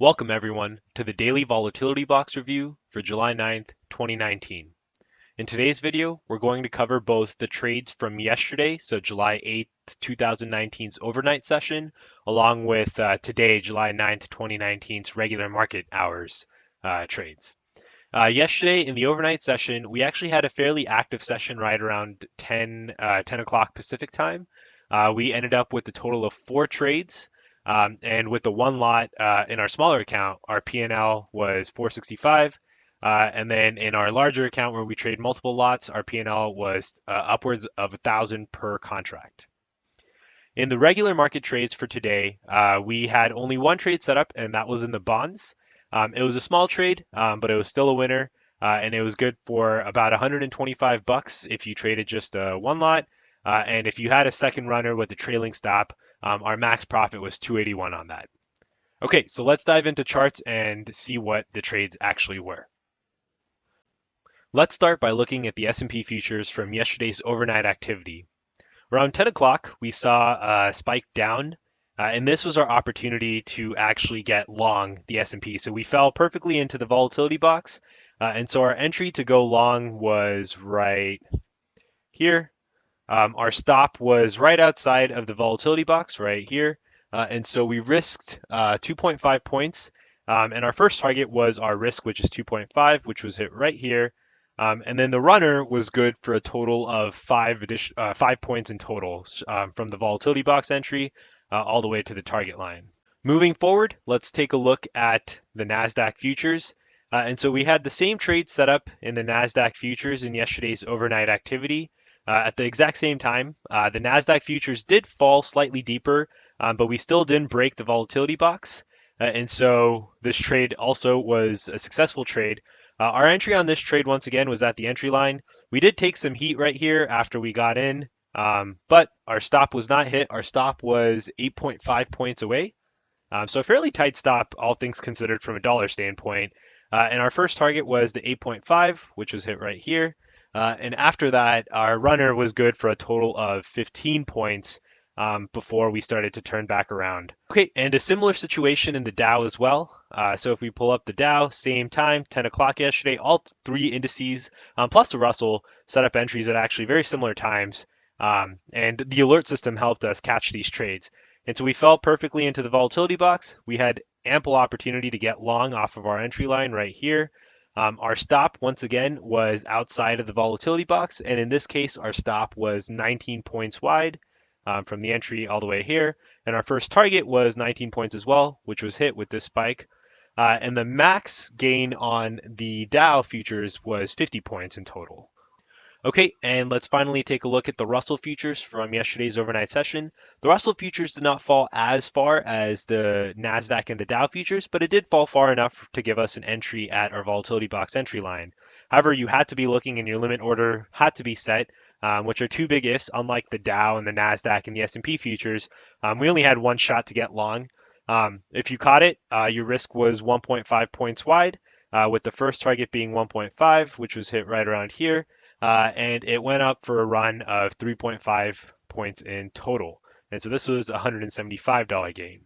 Welcome everyone to the daily volatility box review for July 9th, 2019. In today's video, we're going to cover both the trades from yesterday, so July 8th, 2019's overnight session, along with today, July 9th, 2019's regular market hours trades. Yesterday in the overnight session, we actually had a fairly active session right around 10 o'clock Pacific time. We ended up with a total of 4 trades. And with the one lot in our smaller account, our P&L was 465. And then in our larger account where we trade multiple lots, our P&L was upwards of 1,000 per contract. In the regular market trades for today, we had only one trade set up, and that was in the bonds. It was a small trade, but it was still a winner, and it was good for about 125 bucks if you traded just one lot. And if you had a second runner with a trailing stop, our max profit was 281 on that. Okay, so let's dive into charts and see what the trades actually were. Let's start by looking at the S&P futures from yesterday's overnight activity. Around 10 o'clock, we saw a spike down, and this was our opportunity to actually get long the S&P. So we fell perfectly into the volatility box, and so our entry to go long was right here. Our stop was right outside of the volatility box right here, and so we risked 2.5 points, and our first target was our risk, which is 2.5, which was hit right here. And then the runner was good for a total of 5 points in total from the volatility box entry all the way to the target line. Moving forward, let's take a look at the Nasdaq futures. And so we had the same trade set up in the Nasdaq futures in yesterday's overnight activity. At the exact same time, the Nasdaq futures did fall slightly deeper, but we still didn't break the volatility box. And so this trade also was a successful trade. Our entry on this trade, once again, was at the entry line. We did take some heat right here after we got in, but our stop was not hit. Our stop was 8.5 points away. So a fairly tight stop, all things considered from a dollar standpoint. And our first target was the 8.5, which was hit right here. And after that, our runner was good for a total of 15 points before we started to turn back around. Okay, and a similar situation in the Dow as well. So if we pull up the Dow, same time, 10 o'clock yesterday, all 3 indices plus the Russell set up entries at actually very similar times. And the alert system helped us catch these trades. And so we fell perfectly into the volatility box. We had ample opportunity to get long off of our entry line right here. Our stop, once again, was outside of the volatility box, and in this case, our stop was 19 points wide from the entry all the way here, and our first target was 19 points as well, which was hit with this spike. And the max gain on the Dow futures was 50 points in total. Okay, and let's finally take a look at the Russell futures from yesterday's overnight session. The Russell futures did not fall as far as the Nasdaq and the Dow futures, but it did fall far enough to give us an entry at our volatility box entry line. However, you had to be looking and your limit order had to be set, which are 2 big ifs. Unlike the Dow and the Nasdaq and the S&P futures, we only had one shot to get long. If you caught it, your risk was 1.5 points wide, with the first target being 1.5, which was hit right around here. And it went up for a run of 3.5 points in total. And so this was a $175 gain.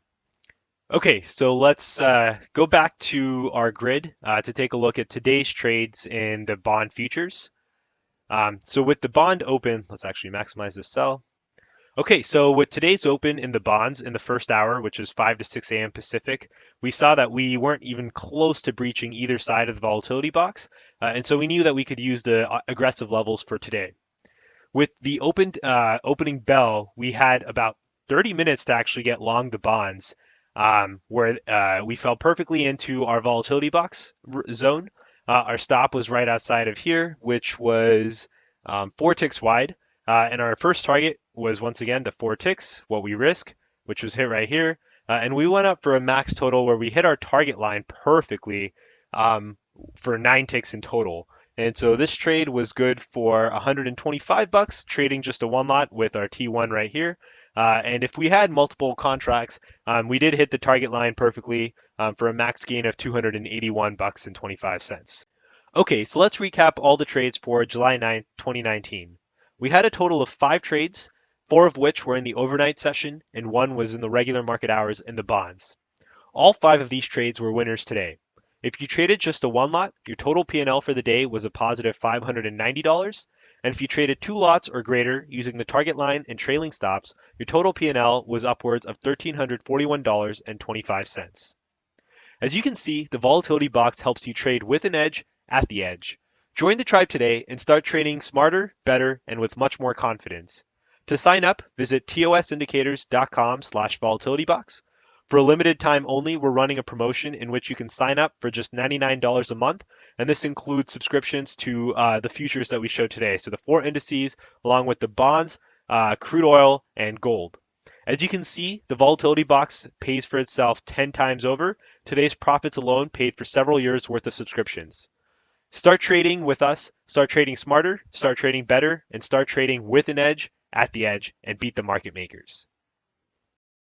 Okay, so let's go back to our grid to take a look at today's trades in the bond futures. So with the bond open, let's actually maximize this sell. Okay, so with today's open in the bonds in the first hour, which is 5 to 6 a.m. Pacific, we saw that we weren't even close to breaching either side of the volatility box, and so we knew that we could use the aggressive levels for today. With the opening bell, we had about 30 minutes to actually get long the bonds, where we fell perfectly into our volatility box zone. Our stop was right outside of here, which was 4 ticks wide. And our first target was once again the 4 ticks, what we risk, which was hit right here. And we went up for a max total where we hit our target line perfectly for 9 ticks in total. And so this trade was good for 125 bucks, trading just a one lot with our T1 right here. And if we had multiple contracts, we did hit the target line perfectly for a max gain of 281 bucks and 25 cents. Okay, so let's recap all the trades for July 9th, 2019. We had a total of 5 trades, 4 of which were in the overnight session, and 1 was in the regular market hours in the bonds. All 5 of these trades were winners today. If you traded just a one lot, your total P&L for the day was a positive $590, and if you traded 2 lots or greater using the target line and trailing stops, your total P&L was upwards of $1,341.25. As you can see, the volatility box helps you trade with an edge at the edge. Join the tribe today and start trading smarter, better, and with much more confidence. To sign up, visit tosindicators.com/volatilitybox. For a limited time only, we're running a promotion in which you can sign up for just $99 a month, and this includes subscriptions to the futures that we showed today. So the 4 indices, along with the bonds, crude oil, and gold. As you can see, the volatility box pays for itself 10 times over. Today's profits alone paid for several years worth of subscriptions. Start trading with us, start trading smarter, start trading better, and start trading with an edge, at the edge, and beat the market makers.